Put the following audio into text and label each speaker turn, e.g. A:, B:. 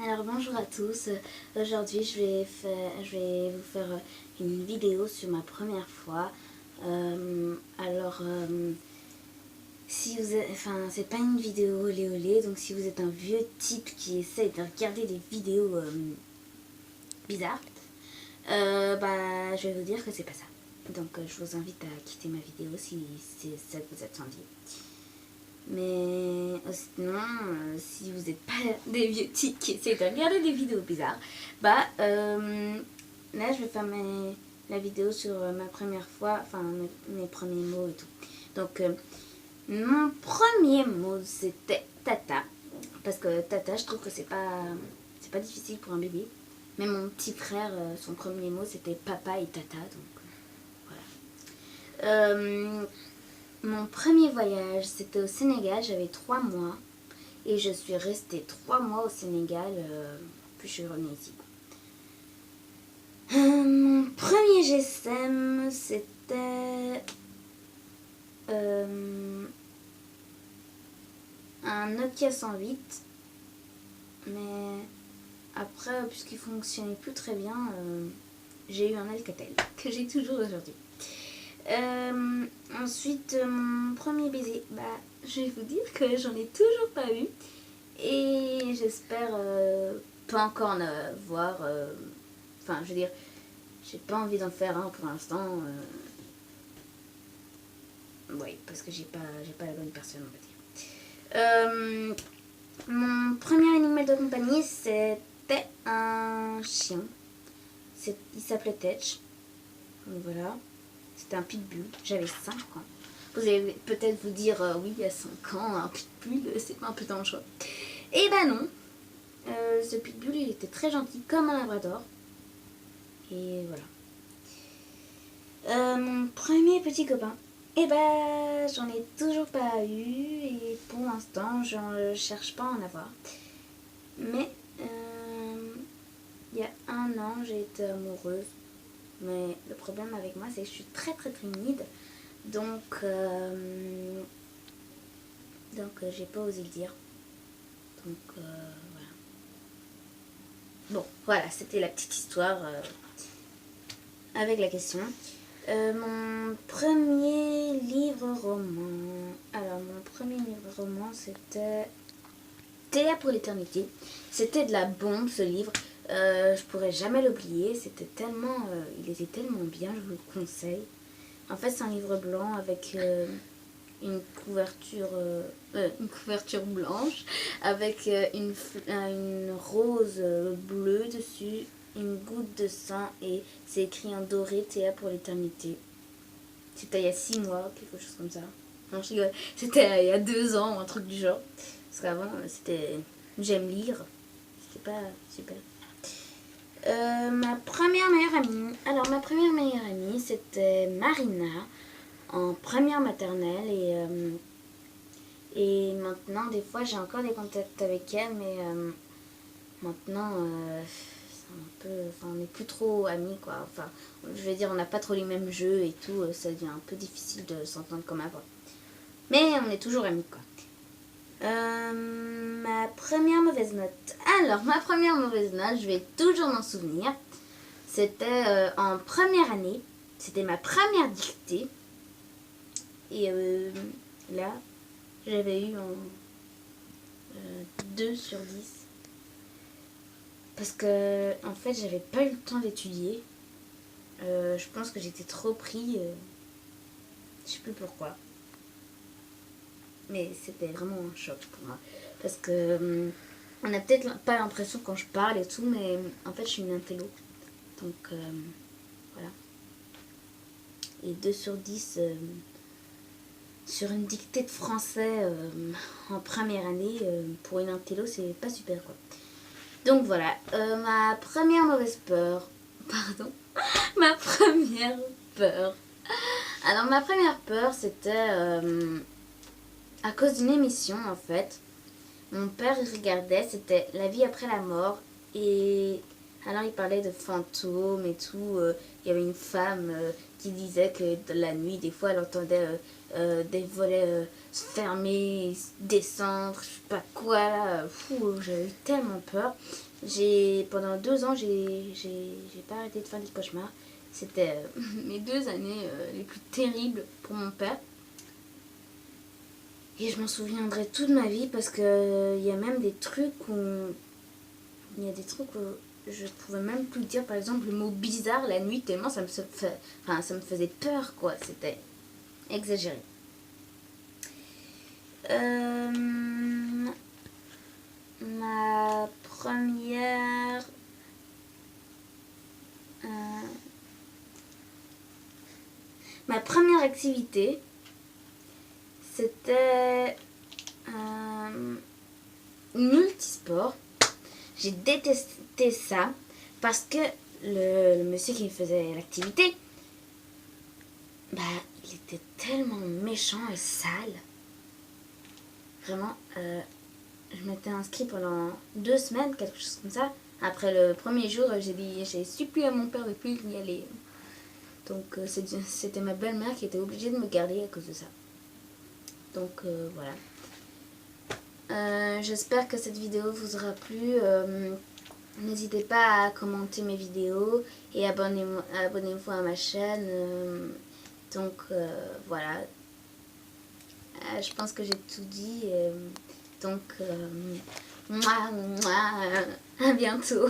A: Alors bonjour à tous, aujourd'hui je vais vous faire une vidéo sur ma première fois. Si vous êtes, enfin c'est pas une vidéo olé olé, donc si vous êtes un vieux type qui essaie de regarder des vidéos bizarres, je vais vous dire que c'est pas ça. Donc je vous invite à quitter ma vidéo si c'est ça que vous attendiez. Mais sinon, si vous n'êtes pas des vieux types qui essaient de regarder des vidéos bizarres, là je vais faire la vidéo sur ma première fois, enfin mes premiers mots et tout. Donc mon premier mot c'était tata, parce que tata je trouve que c'est pas difficile pour un bébé. Mais mon petit frère, son premier mot c'était papa et tata, donc voilà. Mon premier voyage, c'était au Sénégal, j'avais 3 mois. Et je suis restée 3 mois au Sénégal, puis je suis revenue ici. Mon premier GSM, c'était un Nokia 108. Mais après, puisqu'il ne fonctionnait plus très bien, j'ai eu un Alcatel, que j'ai toujours aujourd'hui. Ensuite, mon premier baiser, je vais vous dire que j'en ai toujours pas eu. Et j'espère pas encore en avoir. Enfin, je veux dire, j'ai pas envie d'en faire un pour l'instant. Oui, parce que j'ai pas la bonne personne, on va dire. Mon premier animal de compagnie, c'était un chien. Il s'appelait Tetch. Donc voilà. C'était un pitbull. J'avais 5 ans. Vous allez peut-être vous dire, oui, il y a 5 ans, un pitbull, c'est pas un peu dangereux. Et non. Ce pitbull, il était très gentil, comme un labrador. Et voilà. Mon premier petit copain. J'en ai toujours pas eu. Et pour l'instant, je cherche pas à en avoir. Mais, il y a 1 an, j'ai été amoureuse. Mais le problème avec moi, c'est que je suis très très timide. Donc j'ai pas osé le dire. Donc, voilà. Bon, voilà, c'était la petite histoire avec la question. Mon premier livre roman. Alors, mon premier livre roman, c'était Théa pour l'éternité. C'était de la bombe, ce livre. Je pourrais jamais l'oublier. C'était tellement, il était tellement bien, je vous le conseille. En fait, c'est un livre blanc avec une couverture blanche avec une rose bleue dessus, une goutte de sang et c'est écrit en doré Théa pour l'éternité. C'était il y a 6 mois, quelque chose comme ça. Non, je rigole. C'était il y a 2 ans, un truc du genre. Parce qu'avant, c'était j'aime lire. C'était pas super. Ma première meilleure amie. Alors, ma première meilleure amie, c'était Marina, en première maternelle. Et maintenant, des fois, j'ai encore des contacts avec elle, mais maintenant, c'est un peu, on n'est plus trop amis, quoi. Enfin, je veux dire, on n'a pas trop les mêmes jeux et tout, ça devient un peu difficile de s'entendre comme avant. Mais on est toujours amis, quoi. Ma première mauvaise note. Alors, ma première mauvaise note, je vais toujours m'en souvenir. C'était en première année. C'était ma première dictée. Et là, j'avais eu 2 sur 10. Parce que, en fait, j'avais pas eu le temps d'étudier. Je pense que j'étais trop pris. Je sais plus pourquoi. Mais c'était vraiment un choc pour moi. Parce que on n'a peut-être pas l'impression quand je parle et tout, mais en fait, je suis une intello. Donc, voilà. Et 2 sur 10 sur une dictée de français en première année, pour une intello, c'est pas super, quoi. Donc, voilà. Ma première mauvaise peur. Pardon. Ma première peur. Alors, ma première peur, c'était à cause d'une émission, en fait. Mon père, il regardait, c'était La vie après la mort. Et alors, il parlait de fantômes et tout. Il y avait une femme qui disait que de la nuit, des fois, elle entendait des volets se fermer, descendre, je sais pas quoi là. J'avais eu tellement peur. Pendant 2 ans, j'ai pas arrêté de faire des cauchemars. C'était mes 2 années les plus terribles pour mon père. Et je m'en souviendrai toute ma vie parce que il y a même des trucs où il y a des trucs où je pouvais même plus dire par exemple le mot bizarre la nuit tellement ça me faisait peur quoi, c'était exagéré. Ma première ma première activité c'était multisport. J'ai détesté ça parce que le monsieur qui me faisait l'activité, bah, il était tellement méchant et sale. Vraiment, je m'étais inscrite pendant 2 semaines, quelque chose comme ça. Après le premier jour, j'ai supplié à mon père de plus y aller. Donc c'était ma belle-mère qui était obligée de me garder à cause de ça. Donc voilà. J'espère que cette vidéo vous aura plu. N'hésitez pas à commenter mes vidéos et abonnez-vous à ma chaîne. Donc voilà. Je pense que j'ai tout dit. Donc, à bientôt.